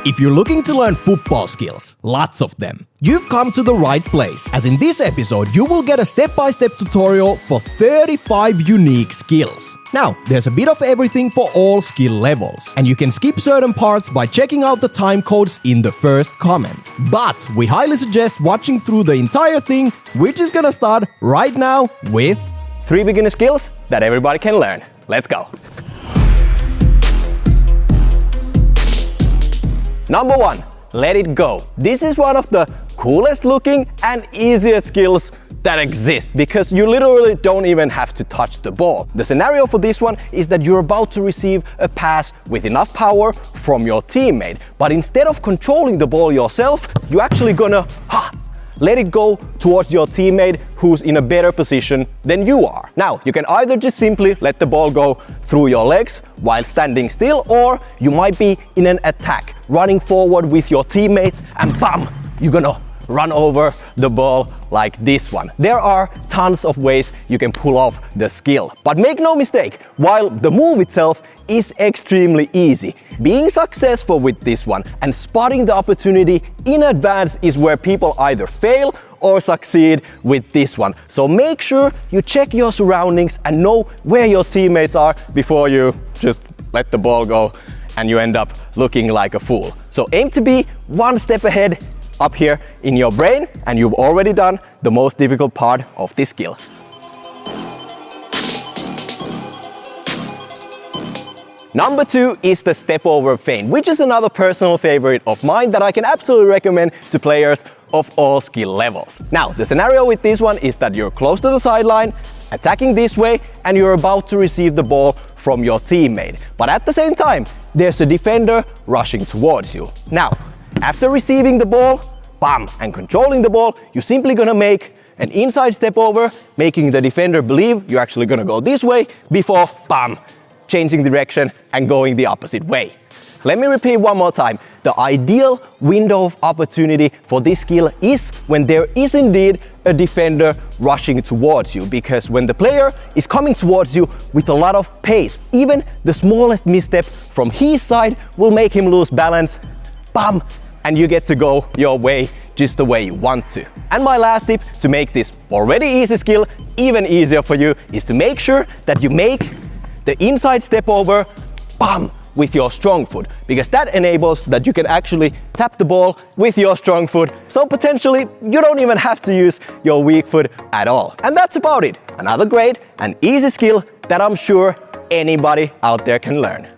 If you're looking to learn football skills, lots of them, you've come to the right place, as in this episode you will get a step-by-step tutorial for 35 unique skills. Now, there's a bit of everything for all skill levels, and you can skip certain parts by checking out the time codes in the first comment. But we highly suggest watching through the entire thing, which is gonna start right now with 3 beginner skills that everybody can learn. Let's go! Number 1, let it go. This is one of the coolest looking and easiest skills that exist because you literally don't even have to touch the ball. The scenario for this one is that you're about to receive a pass with enough power from your teammate, but instead of controlling the ball yourself, you're actually gonna let it go towards your teammate who's in a better position than you are. Now, you can either just simply let the ball go through your legs while standing still, or you might be in an attack, running forward with your teammates, and bam, you're gonna run over the ball like this one. There are tons of ways you can pull off the skill. But make no mistake, while the move itself is extremely easy, being successful with this one and spotting the opportunity in advance is where people either fail or succeed with this one. So make sure you check your surroundings and know where your teammates are before you just let the ball go and you end up looking like a fool. So aim to be one step ahead up here in your brain, and you've already done the most difficult part of this skill. Number 2 is the step over feint, which is another personal favorite of mine that I can absolutely recommend to players of all skill levels. Now, the scenario with this one is that you're close to the sideline, attacking this way, and you're about to receive the ball from your teammate. But at the same time, there's a defender rushing towards you. Now, after receiving the ball, bam, and controlling the ball, you're simply gonna make an inside step over, making the defender believe you're actually gonna go this way before, bam, changing direction and going the opposite way. Let me repeat one more time. The ideal window of opportunity for this skill is when there is indeed a defender rushing towards you, because when the player is coming towards you with a lot of pace, even the smallest misstep from his side will make him lose balance, bam, and you get to go your way just the way you want to. And my last tip to make this already easy skill even easier for you is to make sure that you make the inside step over, bam, with your strong foot, because that enables that you can actually tap the ball with your strong foot, so potentially you don't even have to use your weak foot at all. And that's about it. Another great and easy skill that I'm sure anybody out there can learn.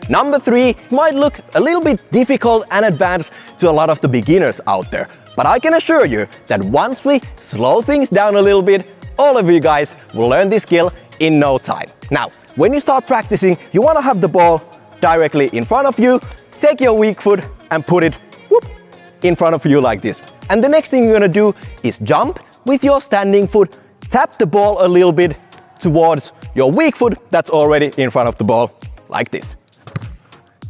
Number 3 might look a little bit difficult and advanced to a lot of the beginners out there, but I can assure you that once we slow things down a little bit, all of you guys will learn this skill in no time. Now, when you start practicing, you want to have the ball directly in front of you, take your weak foot and put it in front of you like this. And the next thing you're gonna do is jump with your standing foot, tap the ball a little bit towards your weak foot that's already in front of the ball like this.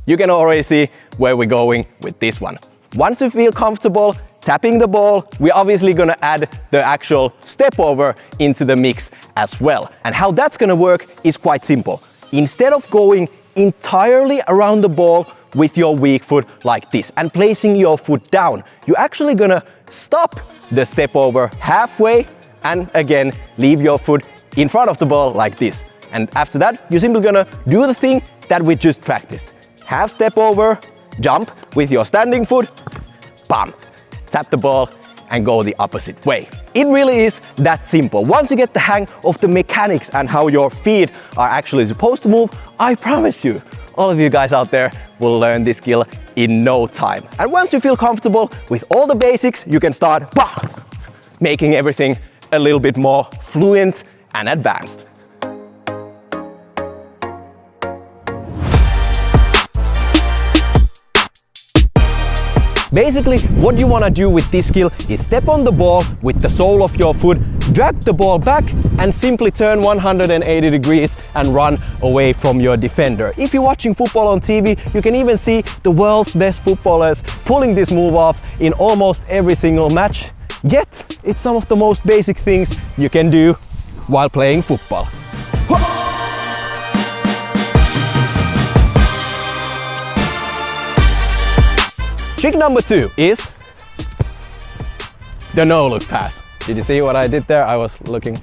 You can already see where we're going with this one. Once you feel comfortable tapping the ball, we're obviously gonna add the actual step over into the mix as well. And how that's gonna work is quite simple. Instead of going entirely around the ball with your weak foot like this and placing your foot down, you're actually gonna stop the step over halfway and again leave your foot in front of the ball like this. And after that, you're simply gonna do the thing that we just practiced. Half step over, jump with your standing foot, bam, tap the ball and go the opposite way. It really is that simple. Once you get the hang of the mechanics and how your feet are actually supposed to move, I promise you, all of you guys out there will learn this skill in no time. And once you feel comfortable with all the basics, you can start making everything a little bit more fluent and advanced. Basically, what you want to do with this skill is step on the ball with the sole of your foot, drag the ball back and simply turn 180 degrees and run away from your defender. If you're watching football on TV, you can even see the world's best footballers pulling this move off in almost every single match. Yet, it's some of the most basic things you can do while playing football. Trick number 2 is the no-look pass. Did you see what I did there? I was looking.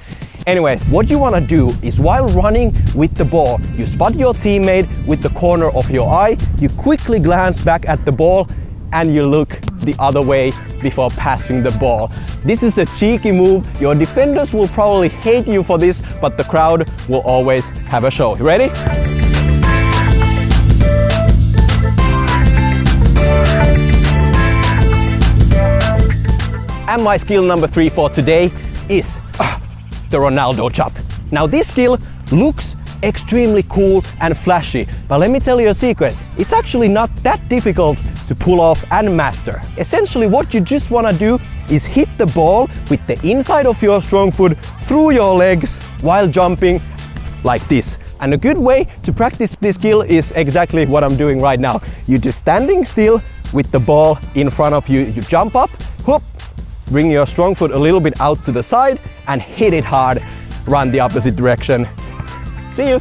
Anyways, what you want to do is while running with the ball, you spot your teammate with the corner of your eye, you quickly glance back at the ball and you look the other way before passing the ball. This is a cheeky move. Your defenders will probably hate you for this, but the crowd will always have a show. You ready? And my skill number 3 for today is the Ronaldo jump. Now this skill looks extremely cool and flashy, but let me tell you a secret. It's actually not that difficult to pull off and master. Essentially what you just want to do is hit the ball with the inside of your strong foot through your legs while jumping like this. And a good way to practice this skill is exactly what I'm doing right now. You're just standing still with the ball in front of you. You jump up, whoop, bring your strong foot a little bit out to the side and hit it hard. Run the opposite direction. See you.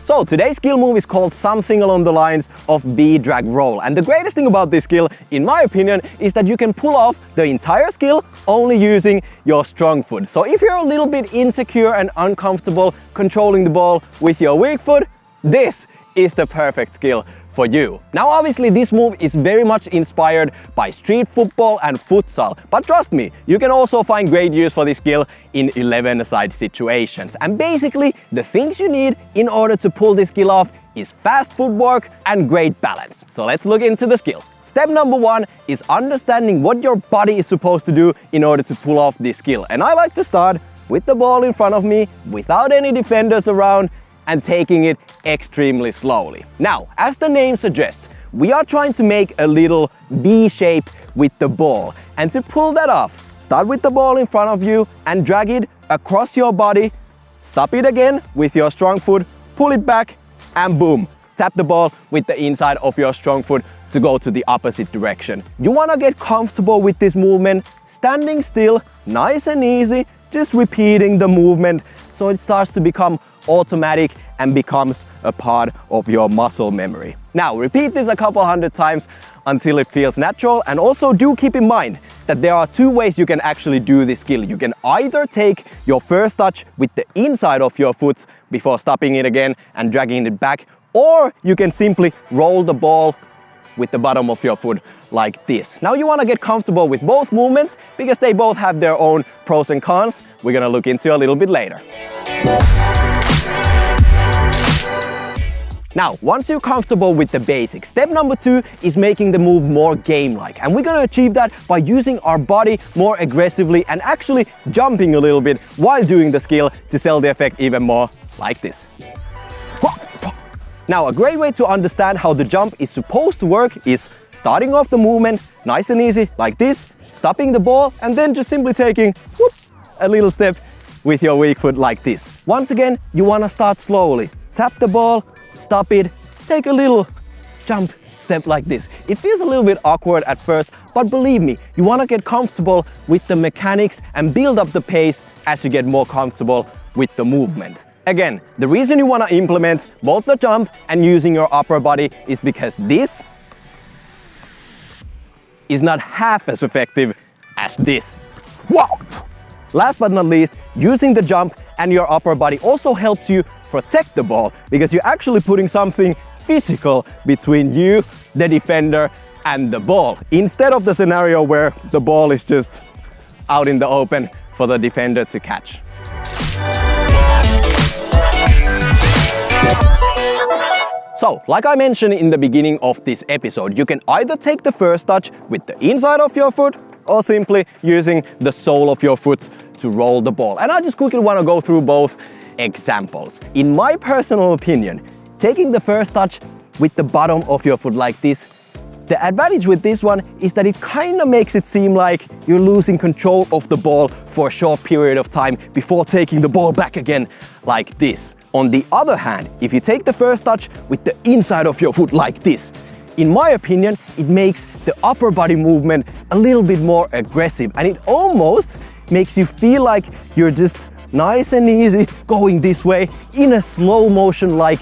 So today's skill move is called something along the lines of V-drag roll. And the greatest thing about this skill, in my opinion, is that you can pull off the entire skill only using your strong foot. So if you're a little bit insecure and uncomfortable controlling the ball with your weak foot, this is the perfect skill for you. Now obviously this move is very much inspired by street football and futsal, but trust me, you can also find great use for this skill in 11-a-side situations. And basically the things you need in order to pull this skill off is fast footwork and great balance. So let's look into the skill. Step number 1 is understanding what your body is supposed to do in order to pull off this skill. And I like to start with the ball in front of me without any defenders around and taking it extremely slowly. Now, as the name suggests, we are trying to make a little V shape with the ball. And to pull that off, start with the ball in front of you and drag it across your body. Stop it again with your strong foot, pull it back, and boom, tap the ball with the inside of your strong foot to go to the opposite direction. You want to get comfortable with this movement, standing still, nice and easy, just repeating the movement so it starts to become automatic and becomes a part of your muscle memory. Now repeat this a couple hundred times until it feels natural, and also do keep in mind that there are 2 ways you can actually do this skill. You can either take your first touch with the inside of your foot before stopping it again and dragging it back, or you can simply roll the ball with the bottom of your foot like this. Now you want to get comfortable with both movements because they both have their own pros and cons. We're gonna look into a little bit later. Now, once you're comfortable with the basics, step number 2 is making the move more game-like. And we're gonna achieve that by using our body more aggressively and actually jumping a little bit while doing the skill to sell the effect even more, like this. Now, a great way to understand how the jump is supposed to work is starting off the movement nice and easy, like this, stopping the ball, and then just simply taking a little step with your weak foot like this. Once again, you wanna start slowly. Tap the ball, stop it, take a little jump step like this. It feels a little bit awkward at first, but believe me, you want to get comfortable with the mechanics and build up the pace as you get more comfortable with the movement. Again, the reason you want to implement both the jump and using your upper body is because this is not half as effective as this. Wow! Last but not least, using the jump and your upper body also helps you protect the ball because you're actually putting something physical between you, the defender, and the ball, instead of the scenario where the ball is just out in the open for the defender to catch. So, like I mentioned in the beginning of this episode, you can either take the first touch with the inside of your foot or simply using the sole of your foot to roll the ball. And I just quickly want to go through both examples. In my personal opinion, taking the first touch with the bottom of your foot like this, the advantage with this one is that it kind of makes it seem like you're losing control of the ball for a short period of time before taking the ball back again like this. On the other hand, if you take the first touch with the inside of your foot like this, in my opinion, it makes the upper body movement a little bit more aggressive, and it almost makes you feel like you're just nice and easy going this way in a slow motion like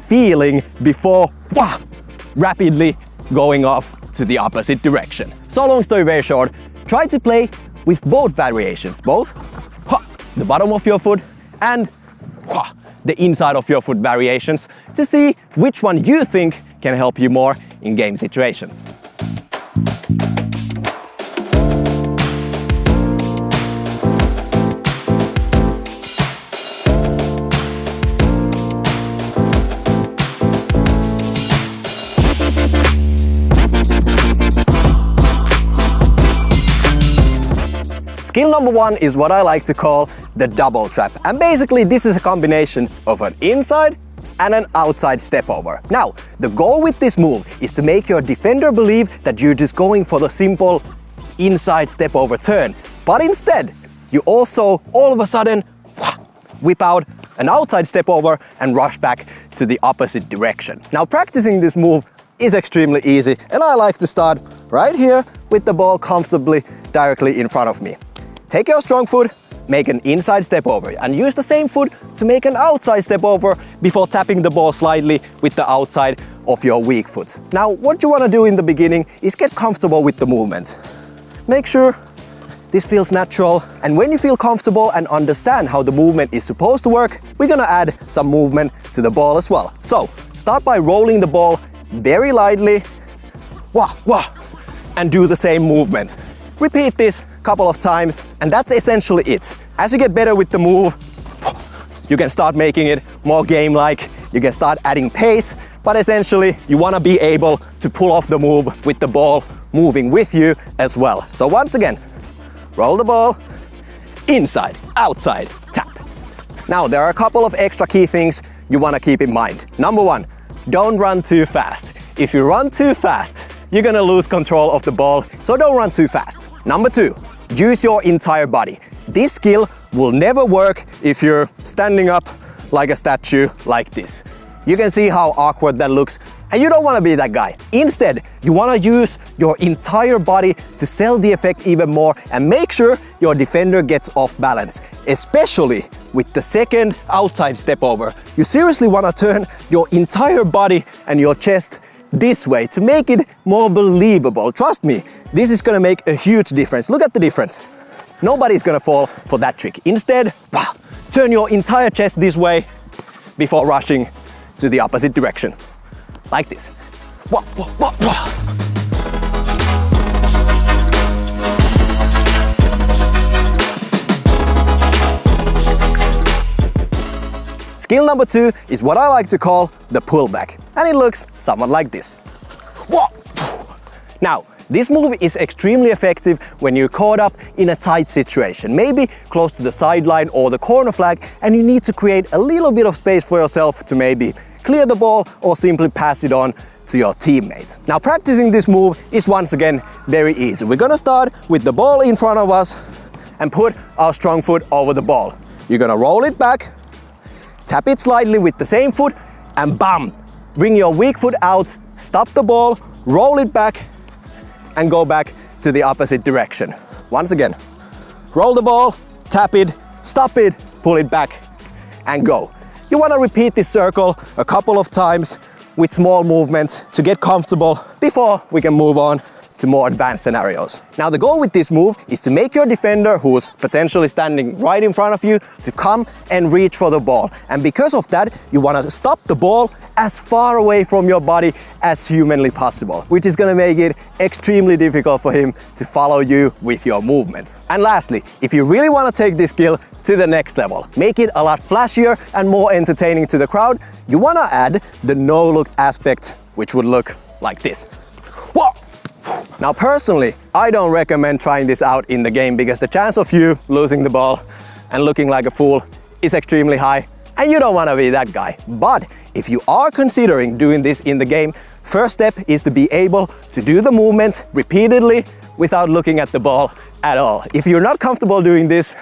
feeling before rapidly going off to the opposite direction. So long story very short, try to play with both variations, both the bottom of your foot and the inside of your foot variations, to see which one you think can help you more in game situations. Skill number 1 is what I like to call the double trap. And basically this is a combination of an inside and an outside step over. Now, the goal with this move is to make your defender believe that you're just going for the simple inside step over turn. But instead, you also all of a sudden whip out an outside step over and rush back to the opposite direction. Now, practicing this move is extremely easy, and I like to start right here with the ball comfortably directly in front of me. Take your strong foot, make an inside step over, and use the same foot to make an outside step over before tapping the ball slightly with the outside of your weak foot. Now, what you want to do in the beginning is get comfortable with the movement. Make sure this feels natural, and when you feel comfortable and understand how the movement is supposed to work, we're gonna add some movement to the ball as well. So, start by rolling the ball very lightly, and do the same movement. Repeat this a couple of times, and that's essentially it. As you get better with the move, you can start making it more game-like, you can start adding pace, but essentially you want to be able to pull off the move with the ball moving with you as well. So once again, roll the ball, inside, outside, tap. Now there are a couple of extra key things you want to keep in mind. Number 1, don't run too fast. If you run too fast, you're gonna lose control of the ball, so don't run too fast. Number 2, use your entire body. This skill will never work if you're standing up like a statue like this. You can see how awkward that looks, and you don't want to be that guy. Instead, you want to use your entire body to sell the effect even more and make sure your defender gets off balance, especially with the second outside step over. You seriously want to turn your entire body and your chest this way to make it more believable. Trust me, this is gonna make a huge difference. Look at the difference. Nobody's gonna fall for that trick. Instead, turn your entire chest this way before rushing to the opposite direction. Like this. Skill number 2 is what I like to call the pullback, and it looks somewhat like this. Now, this move is extremely effective when you're caught up in a tight situation, maybe close to the sideline or the corner flag, and you need to create a little bit of space for yourself to maybe clear the ball or simply pass it on to your teammate. Now, practicing this move is once again very easy. We're gonna start with the ball in front of us and put our strong foot over the ball. You're gonna roll it back, tap it slightly with the same foot, and bam! Bring your weak foot out, stop the ball, roll it back, and go back to the opposite direction. Once again, roll the ball, tap it, stop it, pull it back, and go. You want to repeat this circle a couple of times with small movements to get comfortable before we can move on to more advanced scenarios. Now, the goal with this move is to make your defender, who's potentially standing right in front of you, to come and reach for the ball. And because of that, you want to stop the ball as far away from your body as humanly possible, which is going to make it extremely difficult for him to follow you with your movements. And lastly, if you really want to take this skill to the next level, make it a lot flashier and more entertaining to the crowd, you want to add the no-look aspect, which would look like this. Whoa! Now, personally, I don't recommend trying this out in the game because the chance of you losing the ball and looking like a fool is extremely high, and you don't want to be that guy. But if you are considering doing this in the game, first step is to be able to do the movement repeatedly without looking at the ball at all. If you're not comfortable doing this,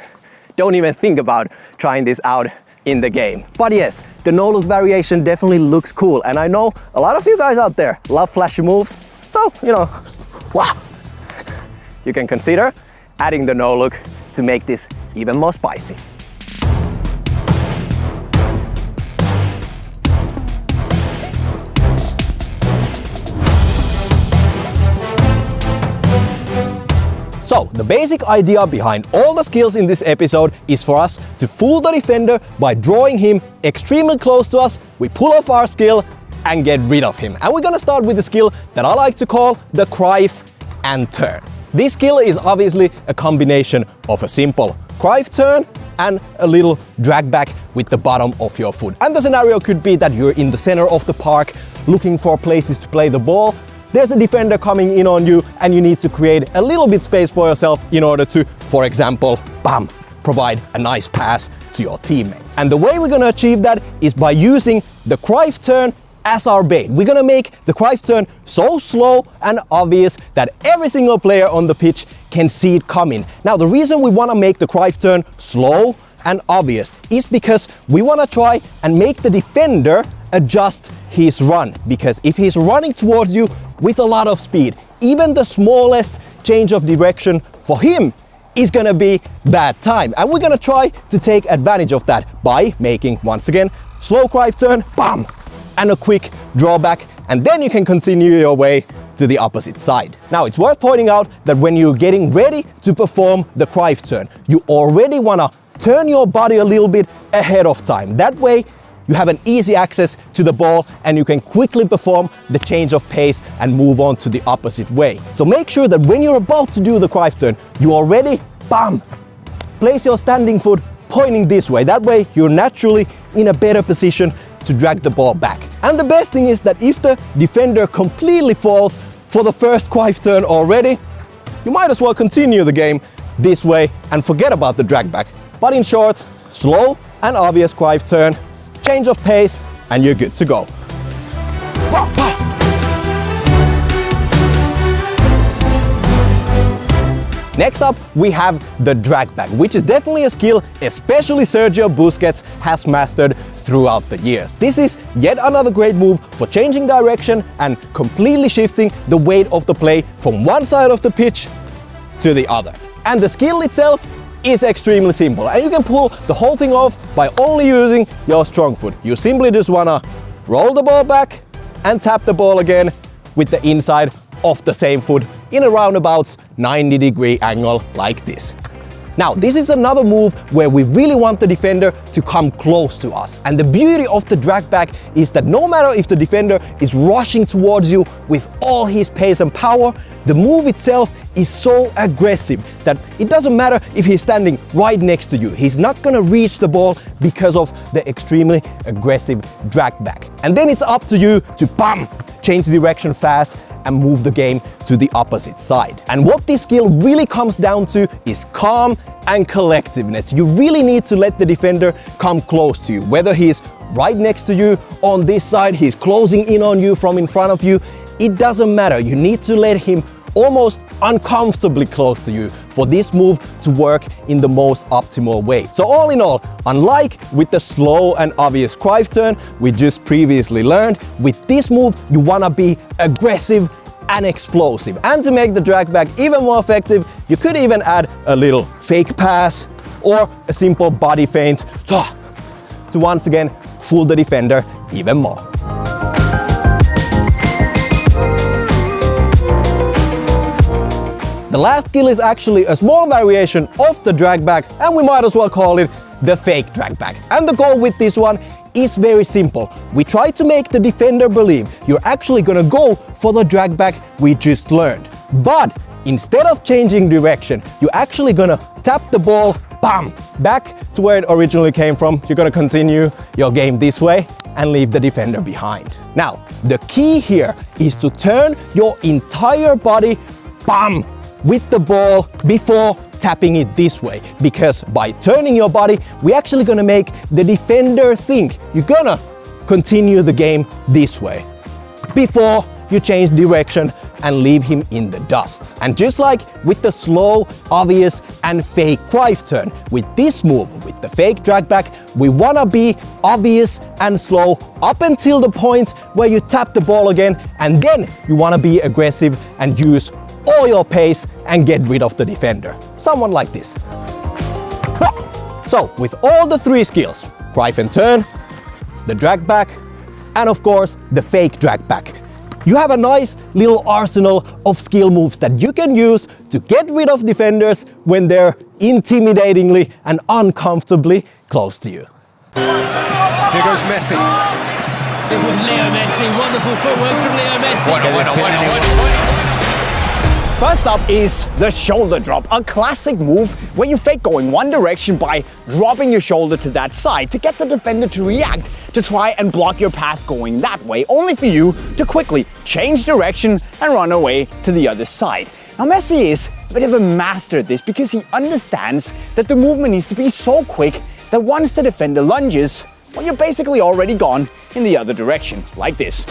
don't even think about trying this out in the game. But yes, the no-look variation definitely looks cool, and I know a lot of you guys out there love flashy moves, so, wow. You can consider adding the no-look to make this even more spicy. So, the basic idea behind all the skills in this episode is for us to fool the defender by drawing him extremely close to us. We pull off our skill and get rid of him. And we're gonna start with the skill that I like to call the Krive and turn. This skill is obviously a combination of a simple Krive turn and a little drag back with the bottom of your foot. And the scenario could be that you're in the center of the park looking for places to play the ball. There's a defender coming in on you and you need to create a little bit space for yourself in order to, for example, provide a nice pass to your teammates. And the way we're gonna achieve that is by using the Krive turn as our bait. We're gonna make the Krive turn so slow and obvious that every single player on the pitch can see it coming. Now, the reason we wanna make the Krive turn slow and obvious is because we wanna try and make the defender adjust his run, because if he's running towards you with a lot of speed, even the smallest change of direction for him is gonna be bad time. And we're gonna try to take advantage of that by making, once again, slow Krive turn, and a quick drawback, and then you can continue your way to the opposite side. Now, it's worth pointing out that when you're getting ready to perform the Krive turn, you already wanna turn your body a little bit ahead of time. That way, you have an easy access to the ball and you can quickly perform the change of pace and move on to the opposite way. So make sure that when you're about to do the Krive turn, you already, place your standing foot pointing this way. That way, you're naturally in a better position to drag the ball back. And the best thing is that if the defender completely falls for the first Krive turn already, you might as well continue the game this way and forget about the drag back. But in short, slow and obvious Krive turn, change of pace, and you're good to go. Next up, we have the drag back, which is definitely a skill especially Sergio Busquets has mastered throughout the years. This is yet another great move for changing direction and completely shifting the weight of the play from one side of the pitch to the other. And the skill itself is extremely simple, and you can pull the whole thing off by only using your strong foot. You simply just wanna roll the ball back and tap the ball again with the inside of the same foot in a roundabouts 90-degree angle like this. Now, this is another move where we really want the defender to come close to us. And the beauty of the drag back is that no matter if the defender is rushing towards you with all his pace and power, the move itself is so aggressive that it doesn't matter if he's standing right next to you. He's not gonna reach the ball because of the extremely aggressive drag back. And then it's up to you to change direction fast and move the game to the opposite side. And what this skill really comes down to is calm and collectiveness. You really need to let the defender come close to you, whether he's right next to you on this side, he's closing in on you from in front of you, it doesn't matter. You need to let him almost uncomfortably close to you for this move to work in the most optimal way. So all in all, unlike with the slow and obvious Krive turn we just previously learned, with this move you wanna be aggressive and explosive. And to make the drag back even more effective, you could even add a little fake pass or a simple body feint to once again fool the defender even more. The last skill is actually a small variation of the drag back, and we might as well call it the fake drag back. And the goal with this one is very simple. We try to make the defender believe you're actually gonna go for the drag back we just learned. But instead of changing direction, you're actually gonna tap the ball, back to where it originally came from. You're gonna continue your game this way and leave the defender behind. Now, the key here is to turn your entire body, with the ball before tapping it this way, because by turning your body, we're actually gonna make the defender think you're gonna continue the game this way before you change direction and leave him in the dust. And just like with the slow, obvious and fake Cruyff turn, with this move, with the fake drag back, we wanna be obvious and slow up until the point where you tap the ball again, and then you wanna be aggressive and use all your pace and get rid of the defender. Someone like this. So with all the three skills, Cruyff and turn, the drag back, and of course the fake drag back, you have a nice little arsenal of skill moves that you can use to get rid of defenders when they're intimidatingly and uncomfortably close to you. Here goes Messi. Still with Leo Messi. Wonderful footwork from Leo Messi. First up is the shoulder drop, a classic move where you fake going one direction by dropping your shoulder to that side to get the defender to react, to try and block your path going that way, only for you to quickly change direction and run away to the other side. Now Messi is a bit of a master at this because he understands that the movement needs to be so quick that once the defender lunges, well, you're basically already gone in the other direction, like this.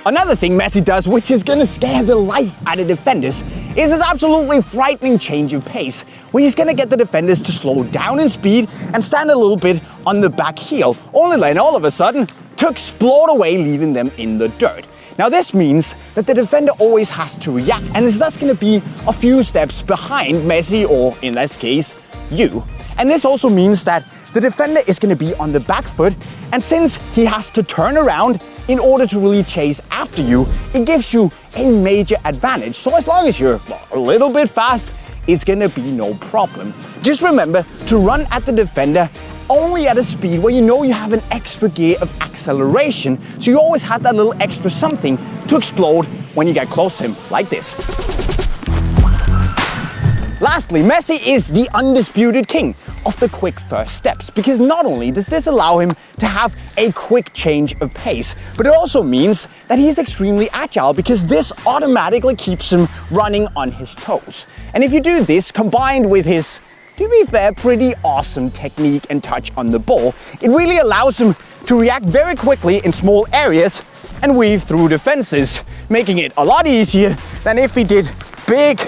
Another thing Messi does, which is gonna scare the life out of defenders, is his absolutely frightening change of pace, where he's gonna get the defenders to slow down in speed and stand a little bit on the back heel, only then all of a sudden to explode away, leaving them in the dirt. Now this means that the defender always has to react and is thus gonna be a few steps behind Messi, or in this case, you. And this also means that the defender is gonna be on the back foot, and since he has to turn around in order to really chase after you, it gives you a major advantage. So as long as you're a little bit fast, it's gonna be no problem. Just remember to run at the defender only at a speed where you know you have an extra gear of acceleration, so you always have that little extra something to explode when you get close to him, like this. Lastly, Messi is the undisputed king of the quick first steps, because not only does this allow him to have a quick change of pace, but it also means that he's extremely agile, because this automatically keeps him running on his toes. And if you do this combined with his, to be fair, pretty awesome technique and touch on the ball, it really allows him to react very quickly in small areas and weave through defenses, making it a lot easier than if he did big,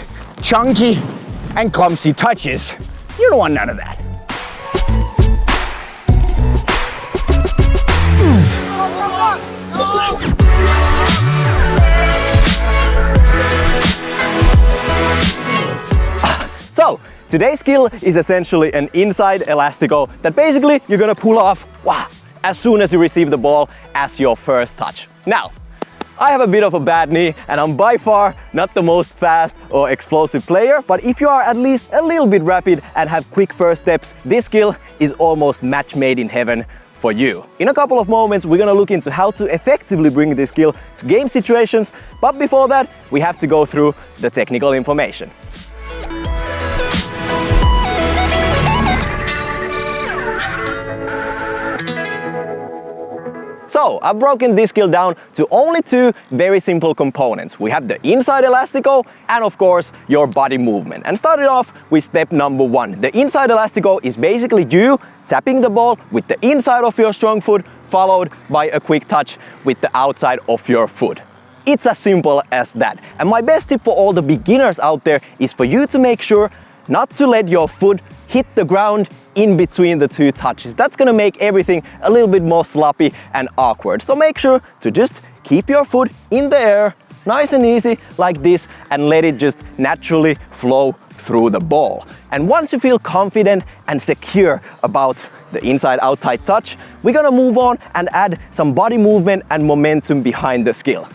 chunky, and clumsy touches. You don't want none of that. So, today's skill is essentially an inside elastico that basically you're gonna pull off, as soon as you receive the ball as your first touch. Now, I have a bit of a bad knee and I'm by far not the most fast or explosive player, but if you are at least a little bit rapid and have quick first steps, this skill is almost match made in heaven for you. In a couple of moments, we're gonna look into how to effectively bring this skill to game situations, but before that, we have to go through the technical information. So, I've broken this skill down to only two very simple components. We have the inside elastico and of course your body movement. And started off with step number one. The inside elastico is basically you tapping the ball with the inside of your strong foot, followed by a quick touch with the outside of your foot. It's as simple as that. And my best tip for all the beginners out there is for you to make sure not to let your foot hit the ground in between the two touches. That's gonna make everything a little bit more sloppy and awkward. So make sure to just keep your foot in the air, nice and easy like this, and let it just naturally flow through the ball. And once you feel confident and secure about the inside-outside touch, we're gonna move on and add some body movement and momentum behind the skill.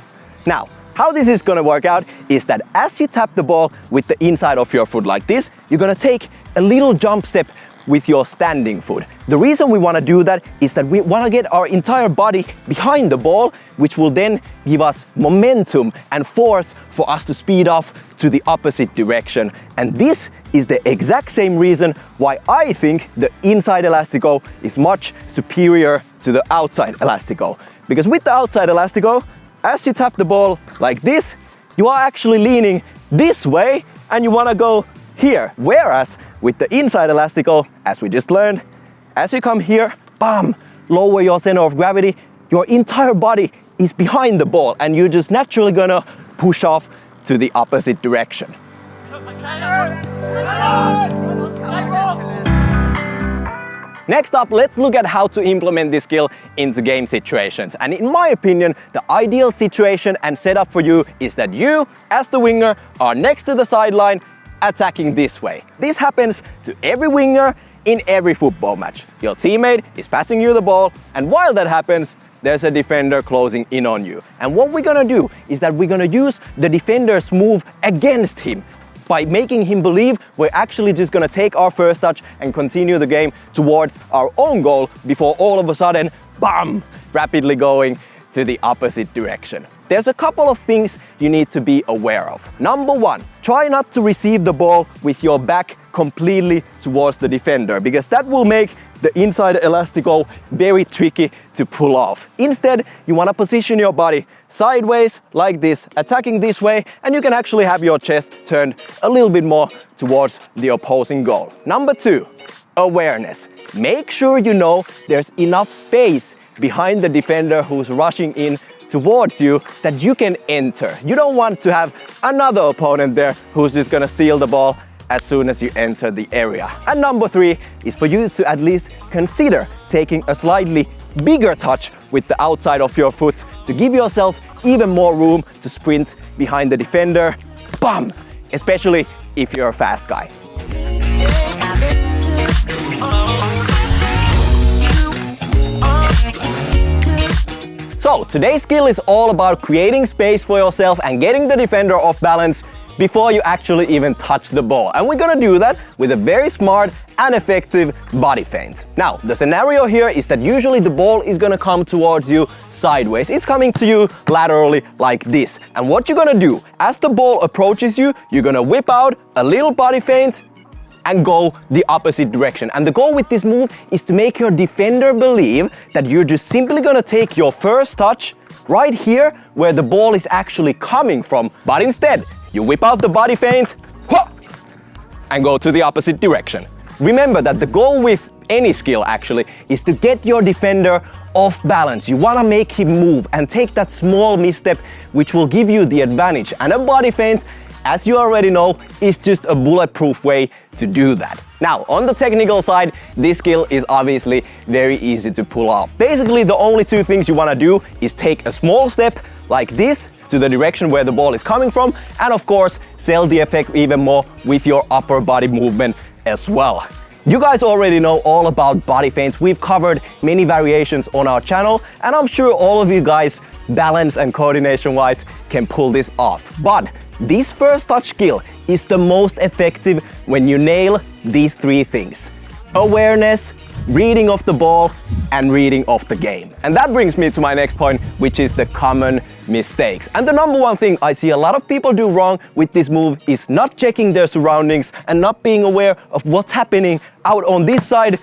Now, how this is gonna work out is that as you tap the ball with the inside of your foot like this, you're gonna take a little jump step with your standing foot. The reason we wanna do that is that we wanna get our entire body behind the ball, which will then give us momentum and force for us to speed off to the opposite direction. And this is the exact same reason why I think the inside elastico is much superior to the outside elastico. Because with the outside elastico, as you tap the ball like this, you are actually leaning this way and you wanna go here. Whereas with the inside elastico, as we just learned, as you come here, bam, lower your center of gravity your entire body is behind the ball and you're just naturally gonna push off to the opposite direction. Next up, let's look at how to implement this skill into game situations. And in my opinion, the ideal situation and setup for you is that you, as the winger, are next to the sideline attacking this way. This happens to every winger in every football match. Your teammate is passing you the ball, and while that happens, there's a defender closing in on you. And what we're gonna do is that we're gonna use the defender's move against him by making him believe we're actually just gonna take our first touch and continue the game towards our own goal before all of a sudden, bam, rapidly going to the opposite direction. There's a couple of things you need to be aware of. Number one, try not to receive the ball with your back completely towards the defender, because that will make the inside elastico very tricky to pull off. Instead, you want to position your body sideways like this, attacking this way, and you can actually have your chest turned a little bit more towards the opposing goal. Number two, awareness. Make sure you know there's enough space behind the defender who's rushing in towards you that you can enter. You don't want to have another opponent there who's just gonna steal the ball as soon as you enter the area. And number three is for you to at least consider taking a slightly bigger touch with the outside of your foot to give yourself even more room to sprint behind the defender. Bam! Especially if you're a fast guy. So today's skill is all about creating space for yourself and getting the defender off balance before you actually even touch the ball. And we're gonna do that with a very smart and effective body feint. Now, the scenario here is that usually the ball is gonna come towards you sideways. It's coming to you laterally like this. And what you're gonna do, as the ball approaches you, you're gonna whip out a little body feint and go the opposite direction. And the goal with this move is to make your defender believe that you're just simply gonna take your first touch right here where the ball is actually coming from. But instead, you whip out the body feint and go to the opposite direction. Remember that the goal with any skill actually is to get your defender off balance. You wanna make him move and take that small misstep which will give you the advantage. And a body feint, as you already know, is just a bulletproof way to do that. Now, on the technical side, this skill is obviously very easy to pull off. Basically, the only two things you wanna do is take a small step like this to the direction where the ball is coming from, and of course, sell the effect even more with your upper body movement as well. You guys already know all about body feints. We've covered many variations on our channel, and I'm sure all of you guys, balance and coordination wise, can pull this off. But this first touch skill is the most effective when you nail these three things: awareness, reading of the ball, and reading of the game. And that brings me to my next point, which is the common mistakes. And the number one thing I see a lot of people do wrong with this move is not checking their surroundings and not being aware of what's happening out on this side,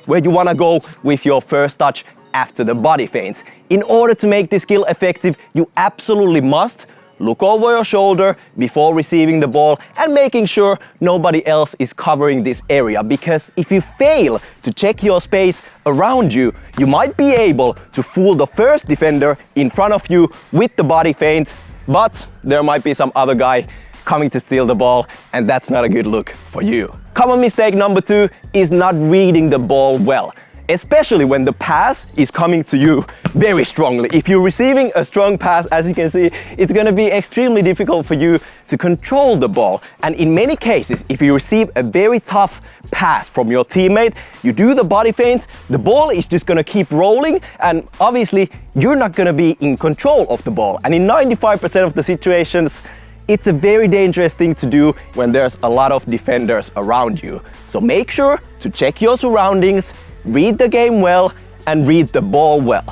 where you wanna go with your first touch after the body feint. In order to make this skill effective, you absolutely must look over your shoulder before receiving the ball and making sure nobody else is covering this area, because if you fail to check your space around you, you might be able to fool the first defender in front of you with the body feint, but there might be some other guy coming to steal the ball, and that's not a good look for you. Common mistake number two is not reading the ball well, especially when the pass is coming to you very strongly. If you're receiving a strong pass, as you can see, it's gonna be extremely difficult for you to control the ball. And in many cases, if you receive a very tough pass from your teammate, you do the body feint, the ball is just gonna keep rolling, and obviously you're not gonna be in control of the ball. And in 95% of the situations, it's a very dangerous thing to do when there's a lot of defenders around you. So make sure to check your surroundings, read the game well, and read the ball well.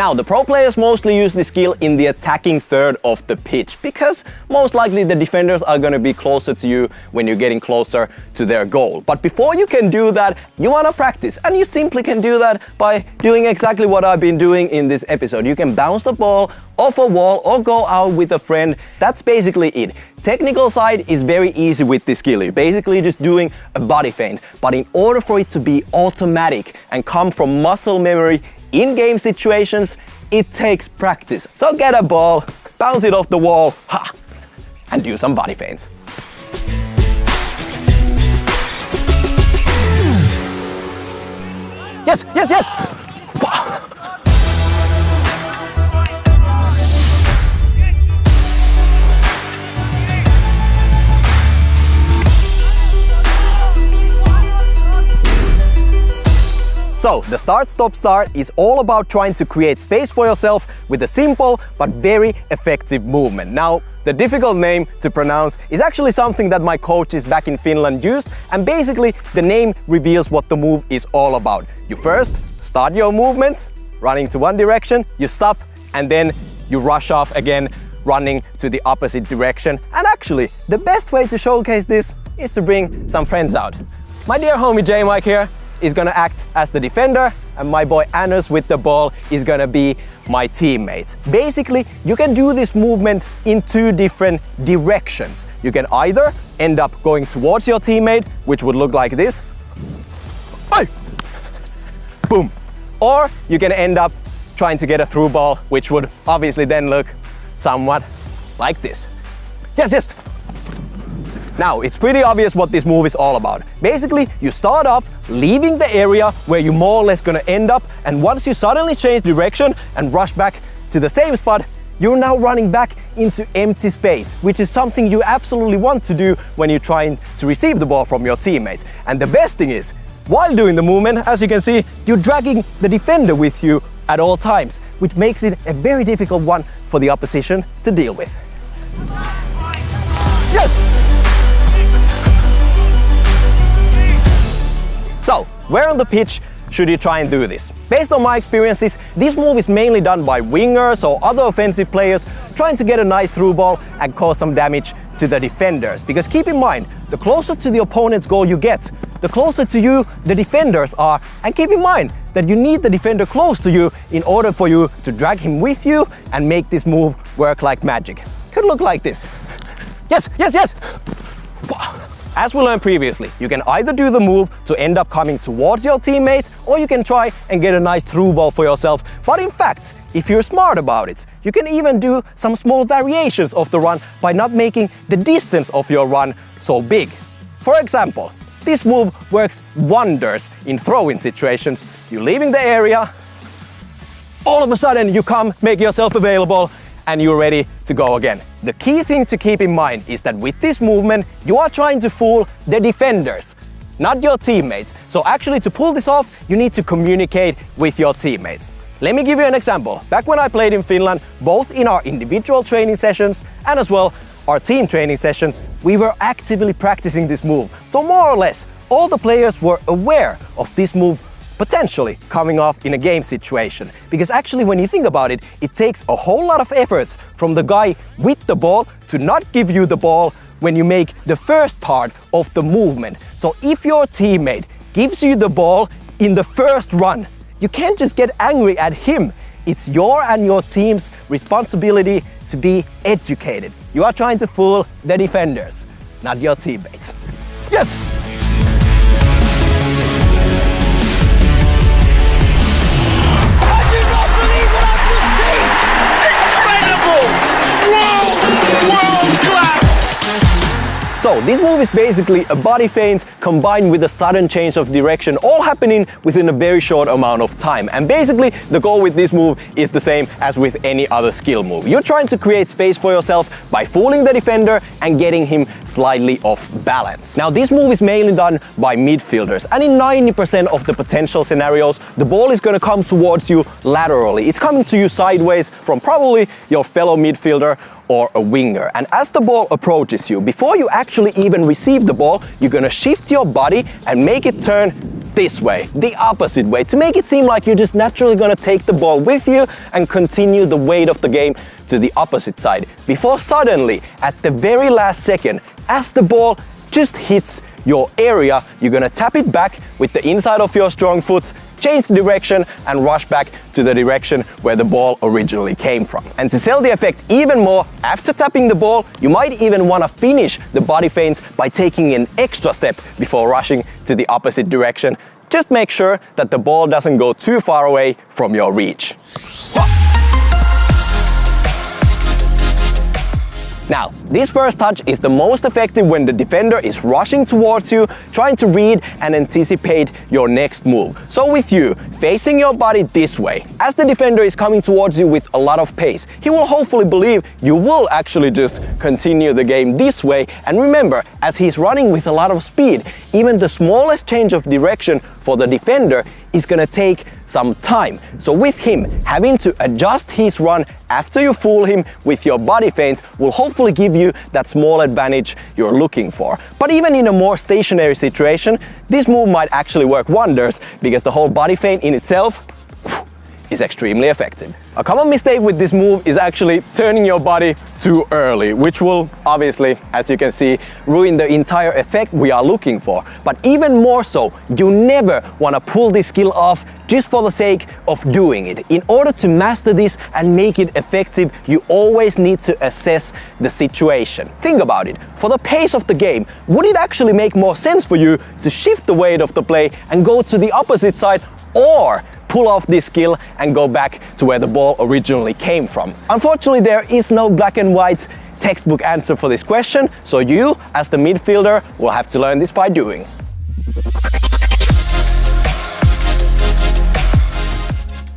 Now, the pro players mostly use this skill in the attacking third of the pitch because most likely the defenders are going to be closer to you when you're getting closer to their goal. But before you can do that, you want to practice, and you simply can do that by doing exactly what I've been doing in this episode. You can bounce the ball off a wall or go out with a friend. That's basically it. Technical side is very easy with this skill. You're basically just doing a body feint, but in order for it to be automatic and come from muscle memory in game situations, it takes practice. So get a ball, bounce it off the wall, and do some body feints. Yes, yes, yes! So, the start-stop-start is all about trying to create space for yourself with a simple but very effective movement. Now, the difficult name to pronounce is actually something that my coaches back in Finland used, and basically the name reveals what the move is all about. You first start your movement, running to one direction, you stop, and then you rush off again, running to the opposite direction. And actually, the best way to showcase this is to bring some friends out. My dear homie J-Mike here is gonna act as the defender, and my boy Anders with the ball is gonna be my teammate. Basically, you can do this movement in two different directions. You can either end up going towards your teammate, which would look like this. Hey! Boom. Or you can end up trying to get a through ball, which would obviously then look somewhat like this. Yes, yes! Now, it's pretty obvious what this move is all about. Basically, you start off leaving the area where you're more or less gonna end up, and once you suddenly change direction and rush back to the same spot, you're now running back into empty space, which is something you absolutely want to do when you're trying to receive the ball from your teammates. And the best thing is, while doing the movement, as you can see, you're dragging the defender with you at all times, which makes it a very difficult one for the opposition to deal with. Yes! So, where on the pitch should you try and do this? Based on my experiences, this move is mainly done by wingers or other offensive players trying to get a nice through ball and cause some damage to the defenders. Because keep in mind, the closer to the opponent's goal you get, the closer to you the defenders are. And keep in mind that you need the defender close to you in order for you to drag him with you and make this move work like magic. Could look like this. Yes, yes, yes! As we learned previously, you can either do the move to end up coming towards your teammates, or you can try and get a nice through ball for yourself. But in fact, if you're smart about it, you can even do some small variations of the run by not making the distance of your run so big. For example, this move works wonders in throw-in situations. You're leaving the area, all of a sudden you come, make yourself available, and you're ready to go again. The key thing to keep in mind is that with this movement, you are trying to fool the defenders, not your teammates. So actually, to pull this off, you need to communicate with your teammates. Let me give you an example. Back when I played in Finland, both in our individual training sessions and as well our team training sessions, we were actively practicing this move. So more or less, all the players were aware of this move potentially coming off in a game situation. Because actually, when you think about it, it takes a whole lot of efforts from the guy with the ball to not give you the ball when you make the first part of the movement. So if your teammate gives you the ball in the first run, you can't just get angry at him. It's your and your team's responsibility to be educated. You are trying to fool the defenders, not your teammates. Yes! So this move is basically a body feint combined with a sudden change of direction, all happening within a very short amount of time. And basically the goal with this move is the same as with any other skill move. You're trying to create space for yourself by fooling the defender and getting him slightly off balance. Now this move is mainly done by midfielders, and in 90% of the potential scenarios, the ball is going to come towards you laterally. It's coming to you sideways from probably your fellow midfielder or a winger. And as the ball approaches you, before you actually even receive the ball, you're gonna shift your body and make it turn this way, the opposite way, to make it seem like you're just naturally gonna take the ball with you and continue the weight of the game to the opposite side. Before suddenly, at the very last second, as the ball just hits your area, you're gonna tap it back with the inside of your strong foot, change the direction and rush back to the direction where the ball originally came from. And to sell the effect even more, after tapping the ball, you might even want to finish the body feints by taking an extra step before rushing to the opposite direction. Just make sure that the ball doesn't go too far away from your reach. Now, this first touch is the most effective when the defender is rushing towards you, trying to read and anticipate your next move. So with you, facing your body this way, as the defender is coming towards you with a lot of pace, he will hopefully believe you will actually just continue the game this way. And remember, as he's running with a lot of speed, even the smallest change of direction for the defender is gonna take some time. So with him having to adjust his run after you fool him with your body feints will hopefully give you that small advantage you're looking for. But even in a more stationary situation, this move might actually work wonders because the whole body feint in itself is extremely effective. A common mistake with this move is actually turning your body too early, which will obviously, as you can see, ruin the entire effect we are looking for. But even more so, you never want to pull this skill off just for the sake of doing it. In order to master this and make it effective, you always need to assess the situation. Think about it. For the pace of the game, would it actually make more sense for you to shift the weight of the play and go to the opposite side, or pull off this skill and go back to where the ball originally came from? Unfortunately, there is no black and white textbook answer for this question, so you, as the midfielder, will have to learn this by doing.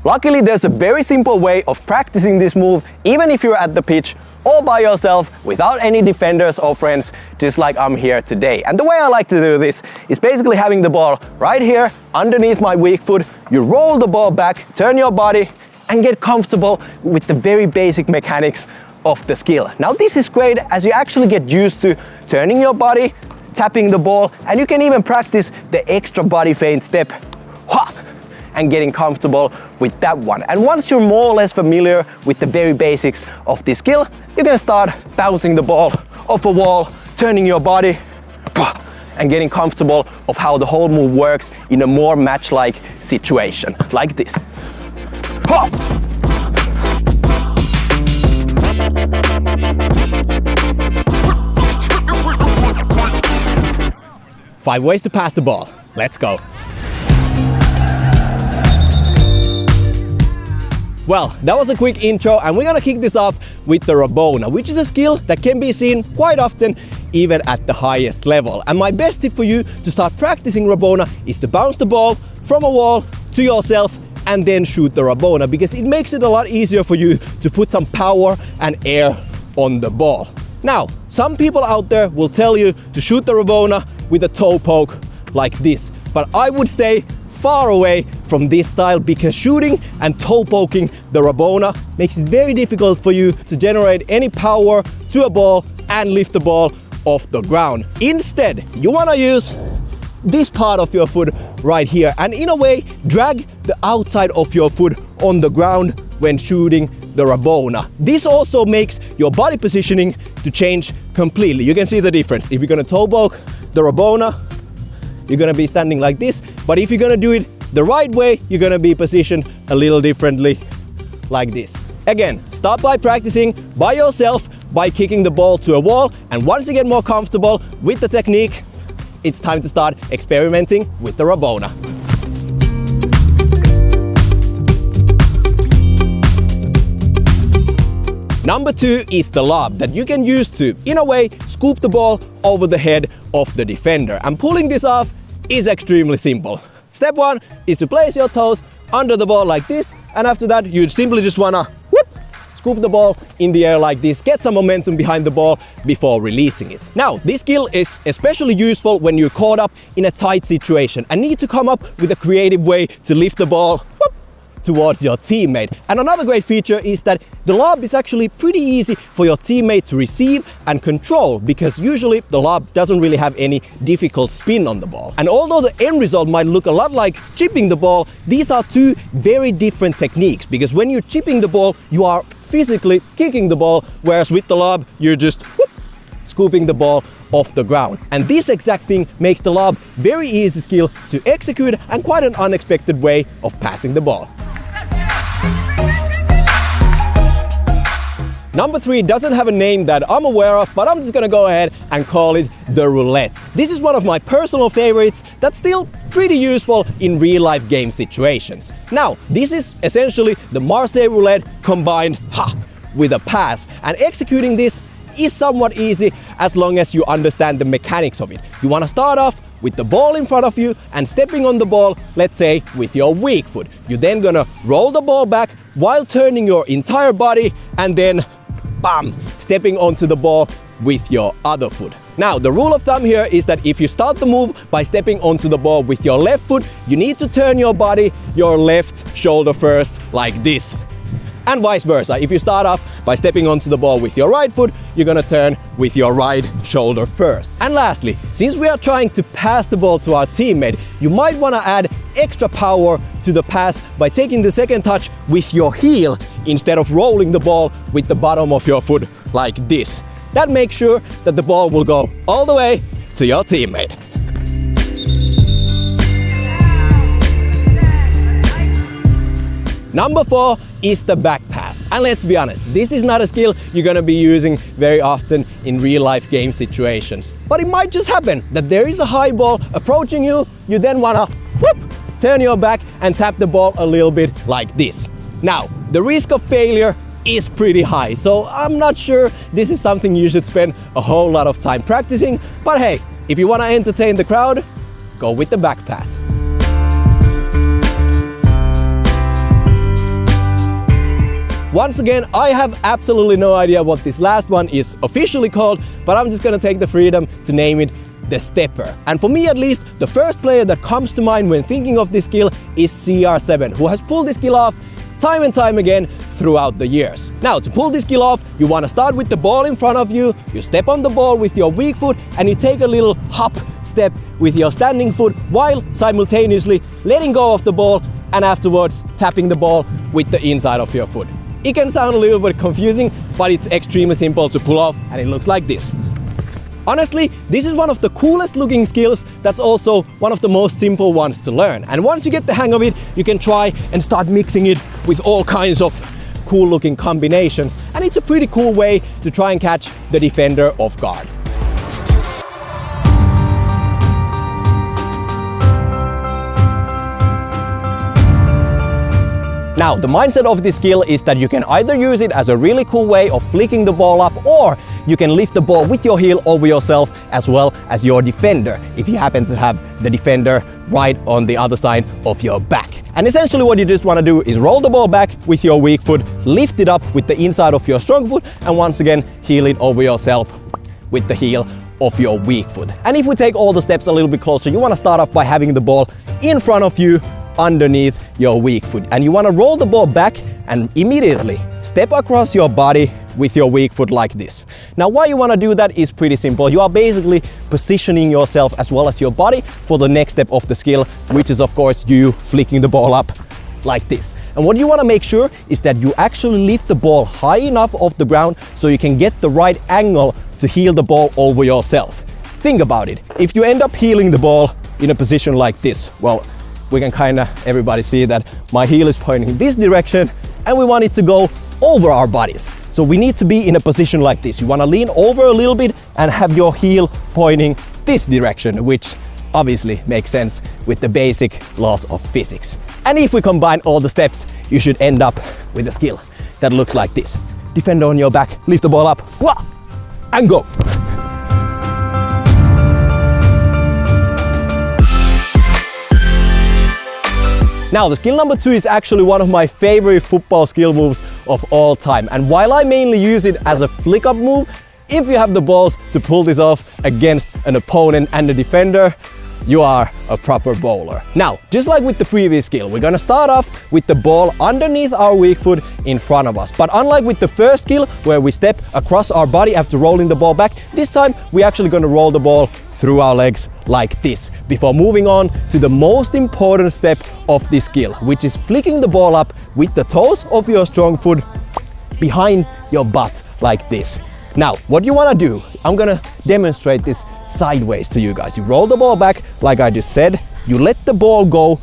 Luckily, there's a very simple way of practicing this move, even if you're at the pitch all by yourself, without any defenders or friends, just like I'm here today. And the way I like to do this is basically having the ball right here underneath my weak foot. You roll the ball back, turn your body, and get comfortable with the very basic mechanics of the skill. Now this is great as you actually get used to turning your body, tapping the ball, and you can even practice the extra body feint step. And getting comfortable with that one. And once you're more or less familiar with the very basics of this skill, you're gonna start bouncing the ball off a wall, turning your body, and getting comfortable of how the whole move works in a more match-like situation, like this. 5 ways to pass the ball. Let's go. Well, that was a quick intro, and we're gonna kick this off with the Rabona, which is a skill that can be seen quite often even at the highest level. And my best tip for you to start practicing Rabona is to bounce the ball from a wall to yourself and then shoot the Rabona, because it makes it a lot easier for you to put some power and air on the ball. Now, some people out there will tell you to shoot the Rabona with a toe poke like this, but I would stay far away from this style, because shooting and toe poking the Rabona makes it very difficult for you to generate any power to a ball and lift the ball off the ground. Instead, you want to use this part of your foot right here and in a way drag the outside of your foot on the ground when shooting the Rabona. This also makes your body positioning to change completely. You can see the difference. If you're gonna toe poke the Rabona, you're gonna be standing like this, but if you're gonna do it the right way, you're gonna be positioned a little differently, like this. Again, start by practicing by yourself by kicking the ball to a wall, and once you get more comfortable with the technique, it's time to start experimenting with the Rabona. Number 2 is the lob that you can use to, in a way, scoop the ball over the head of the defender. And pulling this off is extremely simple. Step 1 is to place your toes under the ball like this, and after that you simply just wanna scoop the ball in the air like this, get some momentum behind the ball before releasing it. Now, this skill is especially useful when you're caught up in a tight situation and need to come up with a creative way to lift the ball towards your teammate. And another great feature is that the lob is actually pretty easy for your teammate to receive and control, because usually the lob doesn't really have any difficult spin on the ball. And although the end result might look a lot like chipping the ball, these are two very different techniques, because when you're chipping the ball, you are physically kicking the ball, whereas with the lob, you're just scooping the ball off the ground. And this exact thing makes the lob very easy skill to execute and quite an unexpected way of passing the ball. Number 3 doesn't have a name that I'm aware of, but I'm just gonna go ahead and call it the roulette. This is one of my personal favorites that's still pretty useful in real life game situations. Now, this is essentially the Marseille roulette combined with a pass, and executing this is somewhat easy as long as you understand the mechanics of it. You wanna start off with the ball in front of you and stepping on the ball, let's say with your weak foot. You're then gonna roll the ball back while turning your entire body and then bam, stepping onto the ball with your other foot. Now, the rule of thumb here is that if you start the move by stepping onto the ball with your left foot, you need to turn your body, your left shoulder first, like this. And vice versa. If you start off by stepping onto the ball with your right foot, you're gonna turn with your right shoulder first. And lastly, since we are trying to pass the ball to our teammate, you might wanna add extra power to the pass by taking the second touch with your heel instead of rolling the ball with the bottom of your foot like this. That makes sure that the ball will go all the way to your teammate. Number 4 is the back pass. And let's be honest, this is not a skill you're gonna be using very often in real life game situations. But it might just happen that there is a high ball approaching you, you then wanna turn your back and tap the ball a little bit like this. Now, the risk of failure is pretty high, so I'm not sure this is something you should spend a whole lot of time practicing, but hey, if you wanna entertain the crowd, go with the back pass. Once again, I have absolutely no idea what this last one is officially called, but I'm just gonna take the freedom to name it the stepper. And for me at least, the first player that comes to mind when thinking of this skill is CR7, who has pulled this skill off time and time again throughout the years. Now, to pull this skill off, you wanna start with the ball in front of you, you step on the ball with your weak foot, and you take a little hop step with your standing foot while simultaneously letting go of the ball and afterwards tapping the ball with the inside of your foot. It can sound a little bit confusing, but it's extremely simple to pull off, and it looks like this. Honestly, this is one of the coolest looking skills that's also one of the most simple ones to learn. And once you get the hang of it, you can try and start mixing it with all kinds of cool looking combinations. And it's a pretty cool way to try and catch the defender off guard. Now, the mindset of this skill is that you can either use it as a really cool way of flicking the ball up, or you can lift the ball with your heel over yourself as well as your defender, if you happen to have the defender right on the other side of your back. And essentially what you just want to do is roll the ball back with your weak foot, lift it up with the inside of your strong foot, and once again heel it over yourself with the heel of your weak foot. And if we take all the steps a little bit closer, you want to start off by having the ball in front of you, underneath your weak foot, and you want to roll the ball back and immediately step across your body with your weak foot like this. Now, why you want to do that is pretty simple. You are basically positioning yourself as well as your body for the next step of the skill, which is of course you flicking the ball up like this. And what you want to make sure is that you actually lift the ball high enough off the ground so you can get the right angle to heel the ball over yourself. Think about it. If you end up heeling the ball in a position like this, well, we can everybody see that my heel is pointing in this direction and we want it to go over our bodies. So we need to be in a position like this. You want to lean over a little bit and have your heel pointing this direction, which obviously makes sense with the basic laws of physics. And if we combine all the steps, you should end up with a skill that looks like this. Defender on your back, lift the ball up, and go. Now, the skill number 2 is actually one of my favorite football skill moves of all time. And while I mainly use it as a flick up move, if you have the balls to pull this off against an opponent and a defender, you are a proper bowler. Now, just like with the previous skill, we're gonna start off with the ball underneath our weak foot in front of us. But unlike with the first skill, where we step across our body after rolling the ball back, this time we're actually gonna roll the ball through our legs like this, before moving on to the most important step of this skill, which is flicking the ball up with the toes of your strong foot behind your butt like this. Now, what you wanna do, I'm gonna demonstrate this sideways to you guys. You roll the ball back, like I just said, you let the ball go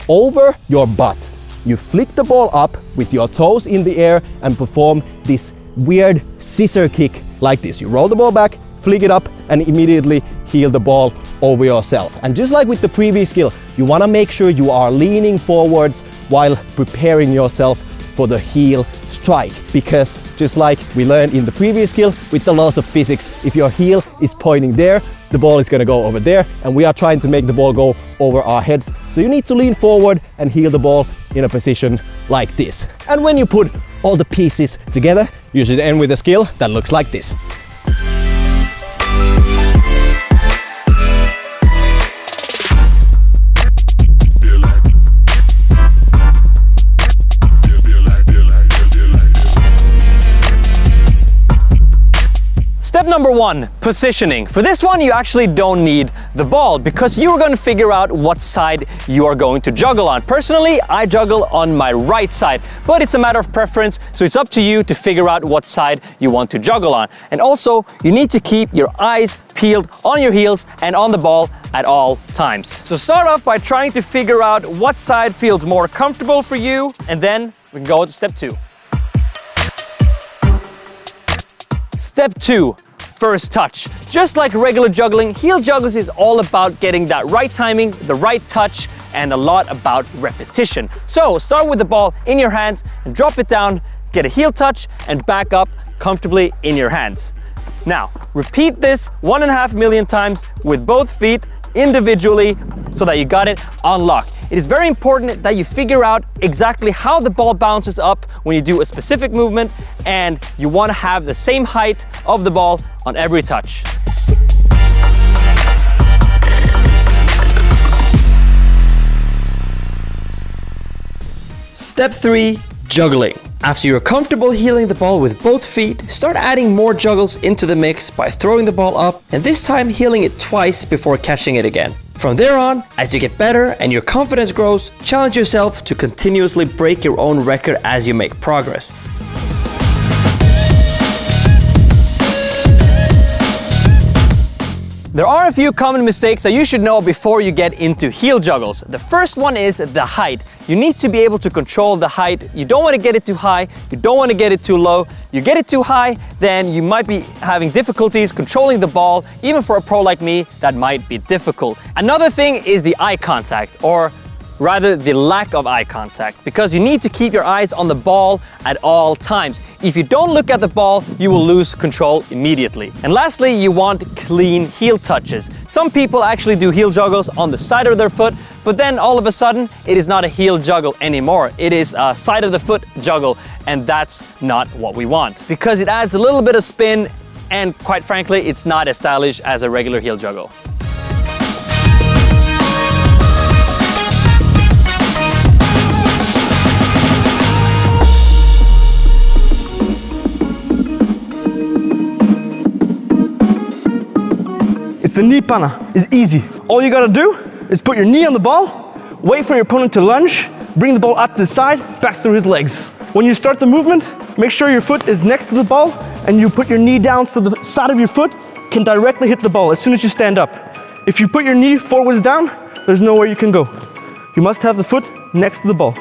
over your butt. You flick the ball up with your toes in the air and perform this weird scissor kick like this. You roll the ball back, flick it up, and immediately heel the ball over yourself. And just like with the previous skill, you wanna make sure you are leaning forwards while preparing yourself for the heel strike, because just like we learned in the previous skill with the laws of physics, if your heel is pointing there, the ball is going to go over there, and we are trying to make the ball go over our heads. So you need to lean forward and heel the ball in a position like this. And when you put all the pieces together, you should end with a skill that looks like this. Step number 1, positioning. For this one, you actually don't need the ball because you're going to figure out what side you are going to juggle on. Personally, I juggle on my right side, but it's a matter of preference, so it's up to you to figure out what side you want to juggle on. And also, you need to keep your eyes peeled on your heels and on the ball at all times. So start off by trying to figure out what side feels more comfortable for you, and then we can go to step 2. Step 2, first touch. Just like regular juggling, heel juggles is all about getting that right timing, the right touch, and a lot about repetition. So start with the ball in your hands and drop it down, get a heel touch, and back up comfortably in your hands. Now, repeat this 1.5 million times with both feet individually so that you got it on lock. It is very important that you figure out exactly how the ball bounces up when you do a specific movement, and you want to have the same height of the ball on every touch. Step 3, juggling. After you're comfortable heeling the ball with both feet, start adding more juggles into the mix by throwing the ball up and this time heeling it twice before catching it again. From there on, as you get better and your confidence grows, challenge yourself to continuously break your own record as you make progress. There are a few common mistakes that you should know before you get into heel juggles. The first one is the height. You need to be able to control the height. You don't want to get it too high, you don't want to get it too low. You get it too high, then you might be having difficulties controlling the ball. Even for a pro like me, that might be difficult. Another thing is the eye contact, or rather the lack of eye contact, because you need to keep your eyes on the ball at all times. If you don't look at the ball, you will lose control immediately. And lastly, you want clean heel touches. Some people actually do heel juggles on the side of their foot, but then all of a sudden, it is not a heel juggle anymore. It is a side of the foot juggle, and that's not what we want, because it adds a little bit of spin, and quite frankly, it's not as stylish as a regular heel juggle. It's the knee panna. It's easy. All you gotta do is put your knee on the ball, wait for your opponent to lunge, bring the ball out to the side, back through his legs. When you start the movement, make sure your foot is next to the ball and you put your knee down so the side of your foot can directly hit the ball as soon as you stand up. If you put your knee forwards down, there's nowhere you can go. You must have the foot next to the ball.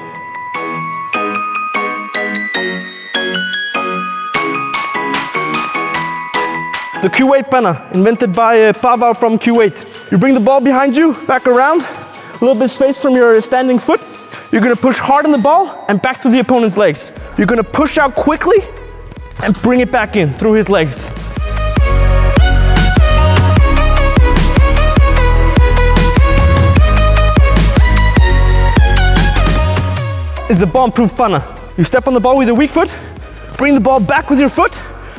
The Kuwait panna, invented by Pava from Kuwait. You bring the ball behind you, back around, a little bit of space from your standing foot. You're gonna push hard on the ball and back through the opponent's legs. You're gonna push out quickly and bring it back in through his legs. Is the bomb-proof panna. You step on the ball with your weak foot, bring the ball back with your foot,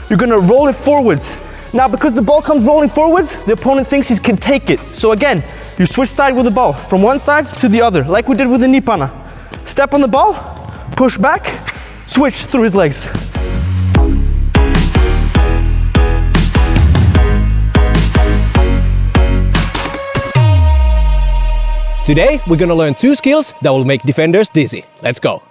you're gonna roll it forwards. Now, because the ball comes rolling forwards, the opponent thinks he can take it. So again, You switch side with the ball, from one side to the other, like we did with the knee panna. Step on the ball, push back, switch through his legs. Today, we're gonna learn 2 skills that will make defenders dizzy. Let's go.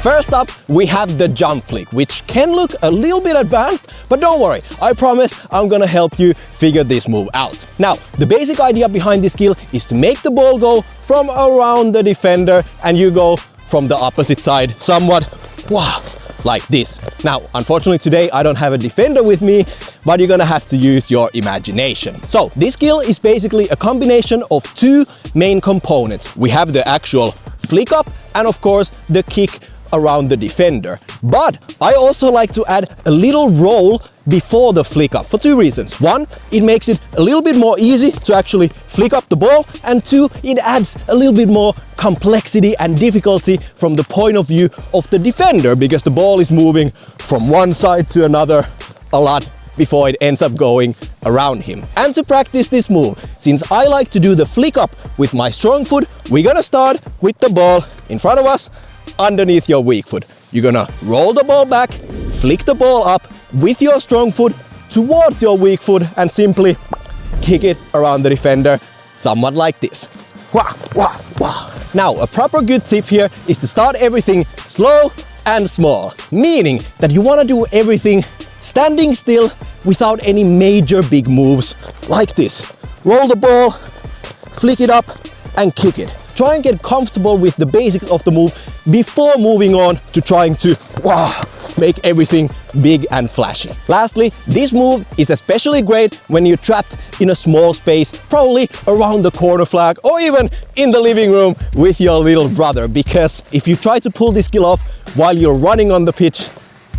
First up, we have the jump flick, which can look a little bit advanced, but don't worry, I promise I'm gonna help you figure this move out. Now, the basic idea behind this skill is to make the ball go from around the defender and you go from the opposite side somewhat, wow, like this. Now, unfortunately today I don't have a defender with me, but you're gonna have to use your imagination. So, this skill is basically a combination of 2 main components. We have the actual flick up and of course the kick around the defender. But I also like to add a little roll before the flick up for 2 reasons. 1, it makes it a little bit more easy to actually flick up the ball, and 2, it adds a little bit more complexity and difficulty from the point of view of the defender, because the ball is moving from one side to another a lot before it ends up going around him. And to practice this move, since I like to do the flick up with my strong foot, we're gonna start with the ball in front of us, underneath your weak foot. You're gonna roll the ball back, flick the ball up with your strong foot towards your weak foot and simply kick it around the defender, somewhat like this. Wah, wah, wah. Now, a proper good tip here is to start everything slow and small, meaning that you wanna do everything standing still without any major big moves like this. Roll the ball, flick it up and kick it. Try and get comfortable with the basics of the move before moving on to trying to make everything big and flashy. Lastly, this move is especially great when you're trapped in a small space, probably around the corner flag or even in the living room with your little brother, because if you try to pull this skill off while you're running on the pitch,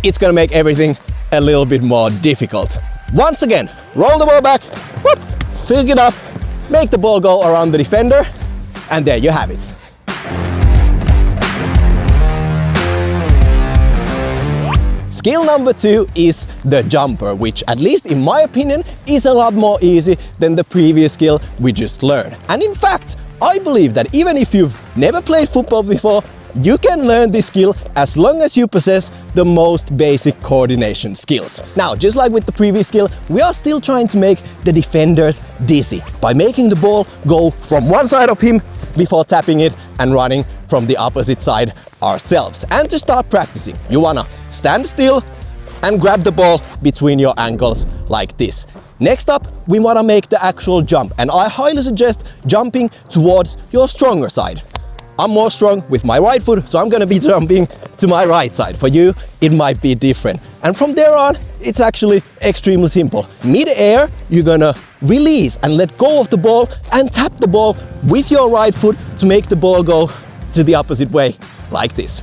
it's gonna make everything a little bit more difficult. Once again, roll the ball back, whoop, flick it up, make the ball go around the defender, and there you have it. Skill number 2 is the jumper, which at least in my opinion is a lot more easy than the previous skill we just learned. And in fact, I believe that even if you've never played football before, you can learn this skill as long as you possess the most basic coordination skills. Now, just like with the previous skill, we are still trying to make the defenders dizzy by making the ball go from one side of him before tapping it and running from the opposite side ourselves. And to start practicing, you wanna stand still and grab the ball between your ankles like this. Next up, we wanna make the actual jump, and I highly suggest jumping towards your stronger side. I'm more strong with my right foot, so I'm gonna be jumping to my right side. For you, it might be different. And from there on, it's actually extremely simple. Mid-air, you're gonna release and let go of the ball and tap the ball with your right foot to make the ball go to the opposite way, like this.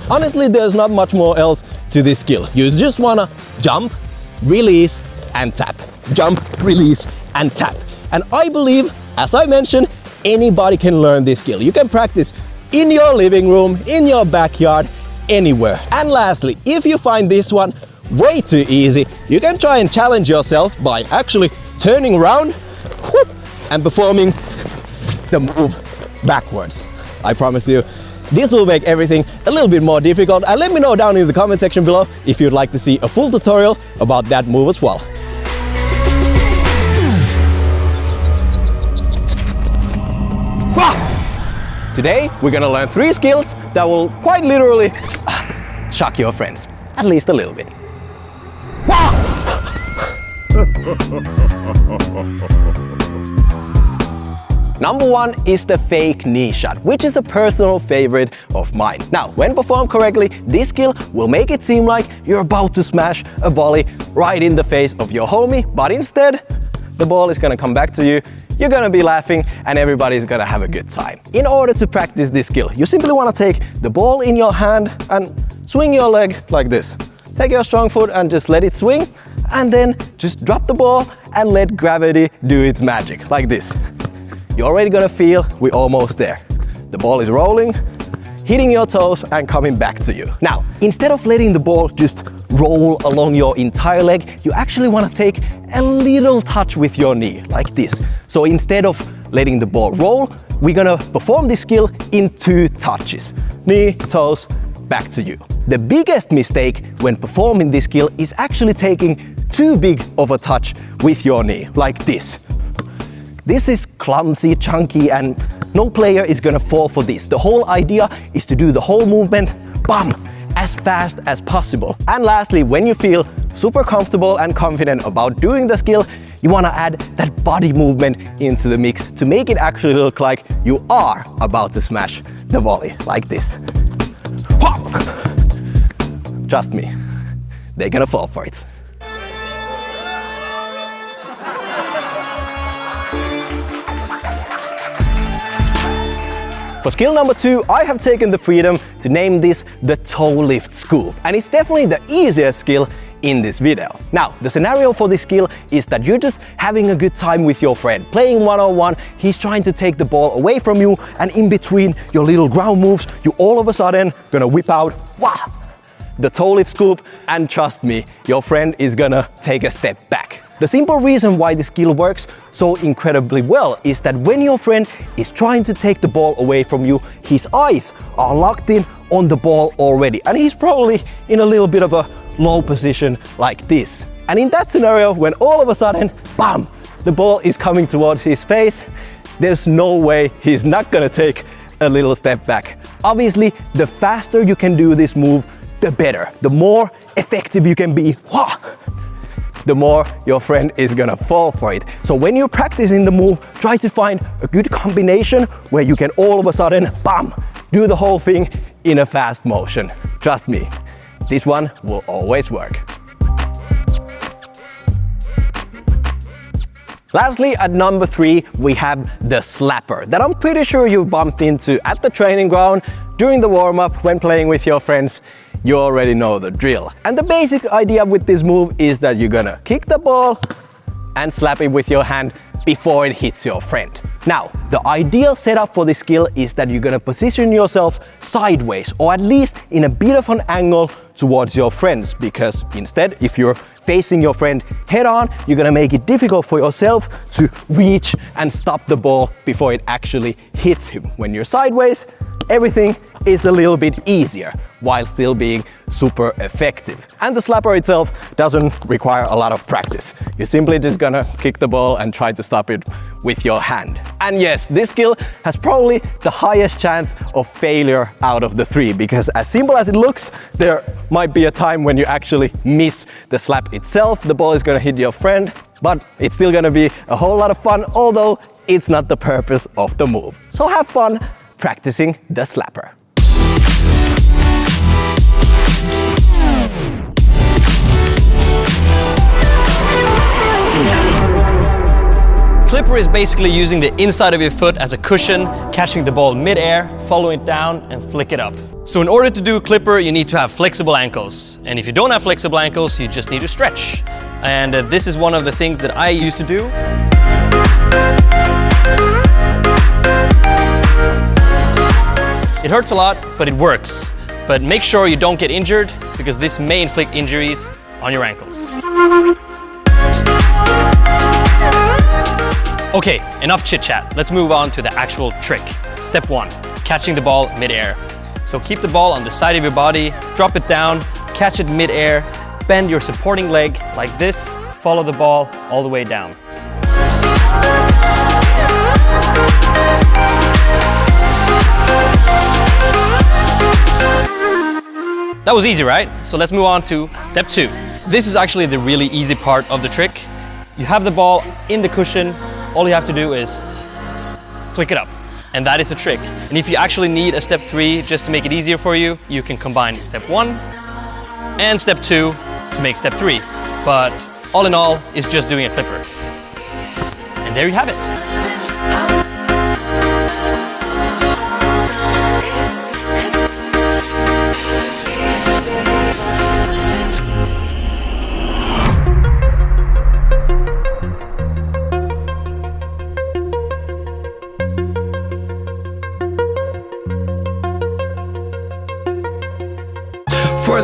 Honestly, there's not much more else to this skill. You just wanna jump, release, and tap. Jump, release, and tap. And I believe, as I mentioned, anybody can learn this skill. You can practice in your living room, in your backyard, anywhere. And lastly, if you find this one way too easy, you can try and challenge yourself by actually turning around, whoop, and performing the move backwards. I promise you, this will make everything a little bit more difficult. And let me know down in the comment section below if you'd like to see a full tutorial about that move as well. Today, we're gonna learn 3 skills that will quite literally shock your friends, at least a little bit. Number 1 is the fake knee shot, which is a personal favorite of mine. Now, when performed correctly, this skill will make it seem like you're about to smash a volley right in the face of your homie, but instead, the ball is gonna come back to you, you're gonna be laughing, and everybody's gonna have a good time. In order to practice this skill, you simply wanna take the ball in your hand and swing your leg like this. Take your strong foot and just let it swing, and then just drop the ball and let gravity do its magic, like this. You're already gonna feel we're almost there. The ball is rolling, hitting your toes and coming back to you. Now, instead of letting the ball just roll along your entire leg, you actually want to take a little touch with your knee, like this. So instead of letting the ball roll, we're gonna perform this skill in 2 touches. Knee, toes, back to you. The biggest mistake when performing this skill is actually taking too big of a touch with your knee, like this. This is clumsy, chunky, and no player is gonna fall for this. The whole idea is to do the whole movement, bam, as fast as possible. And lastly, when you feel super comfortable and confident about doing the skill, you wanna add that body movement into the mix to make it actually look like you are about to smash the volley, like this. Hop! Trust me, they're gonna fall for it. For skill number 2, I have taken the freedom to name this the toe lift scoop. And it's definitely the easiest skill in this video. Now, the scenario for this skill is that you're just having a good time with your friend, playing one-on-one, he's trying to take the ball away from you, and in between your little ground moves, you all of a sudden gonna whip out, wow, the toe lift scoop, and trust me, your friend is gonna take a step back. The simple reason why this skill works so incredibly well is that when your friend is trying to take the ball away from you, his eyes are locked in on the ball already, and he's probably in a little bit of a low position like this. And in that scenario, when all of a sudden, bam, the ball is coming towards his face, there's no way he's not gonna take a little step back. Obviously, the faster you can do this move, the better. The more effective you can be, the more your friend is gonna fall for it. So when you're practicing the move, try to find a good combination where you can all of a sudden, bam, do the whole thing in a fast motion. Trust me, this one will always work. Lastly, at number 3, we have the slapper that I'm pretty sure you bumped into at the training ground, during the warm-up, when playing with your friends. You already know the drill. And the basic idea with this move is that you're gonna kick the ball and slap it with your hand before it hits your friend. Now, the ideal setup for this skill is that you're gonna position yourself sideways, or at least in a bit of an angle towards your friends, because instead, if you're facing your friend head on, you're gonna make it difficult for yourself to reach and stop the ball before it actually hits him. When you're sideways, everything is a little bit easier while still being super effective. And the slapper itself doesn't require a lot of practice. You're simply just gonna kick the ball and try to stop it with your hand. And yes, this skill has probably the highest chance of failure out of the 3, because as simple as it looks, there might be a time when you actually miss the slap itself. The ball is gonna hit your friend, but it's still gonna be a whole lot of fun, although it's not the purpose of the move. So have fun practicing the slapper. Clipper is basically using the inside of your foot as a cushion, catching the ball mid-air, follow it down, and flick it up. So in order to do a clipper, you need to have flexible ankles. And if you don't have flexible ankles, you just need to stretch. And this is one of the things that I used to do. It hurts a lot, but it works. But make sure you don't get injured, because this may inflict injuries on your ankles. Okay, enough chit chat. Let's move on to the actual trick. Step 1, catching the ball mid-air. So keep the ball on the side of your body, drop it down, catch it mid-air, bend your supporting leg like this, follow the ball all the way down. That was easy, right? So let's move on to step 2. This is actually the really easy part of the trick. You have the ball in the cushion. All you have to do is flick it up. And that is the trick. And if you actually need a step 3 just to make it easier for you, you can combine step 1 and step 2 to make step 3. But all in all, it's just doing a clipper. And there you have it.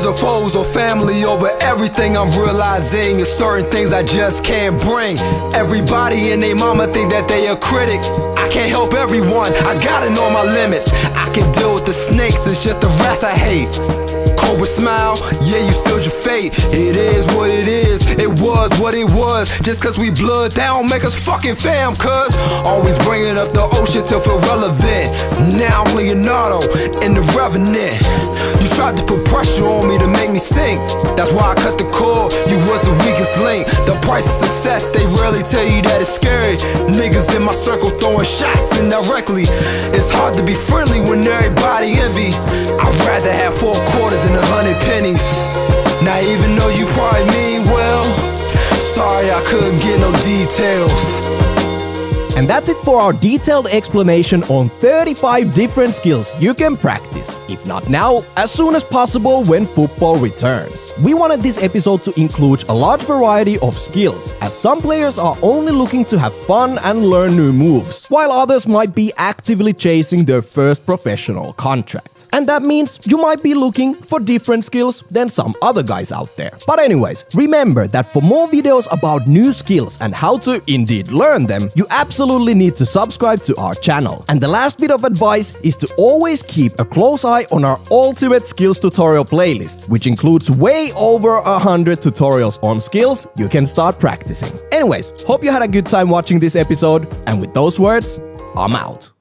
or foes or family over everything. I'm realizing is certain things I just can't bring. Everybody and their mama think that they a critic. I can't help everyone, I gotta know my limits. I can deal with the snakes, it's just the rats I hate. Cobra smile, yeah, you sealed your fate. It is what it is, it was what it was. Just cause we blood, that don't make us fucking fam, cuz always bringing up the ocean till feel relevant. Now I'm Leonardo in The Revenant. You tried to put pressure on me to make me sink. That's why I cut the cord, you was the weakest link. The price of success, they rarely tell you that it's scary. Niggas in my circle throwing shots indirectly. It's hard to be friendly when everybody envy. I'd rather have 4 quarters and 100 pennies. Now even though you probably mean well, sorry I couldn't get no details. And that's it for our detailed explanation on 35 different skills you can practice. If not now, as soon as possible when football returns. We wanted this episode to include a large variety of skills, as some players are only looking to have fun and learn new moves, while others might be actively chasing their first professional contract. And that means you might be looking for different skills than some other guys out there. But anyways, remember that for more videos about new skills and how to indeed learn them, you absolutely need to subscribe to our channel. And the last bit of advice is to always keep a close eye on our Ultimate Skills tutorial playlist, which includes way over 100 tutorials on skills you can start practicing. Anyways, hope you had a good time watching this episode, and with those words, I'm out.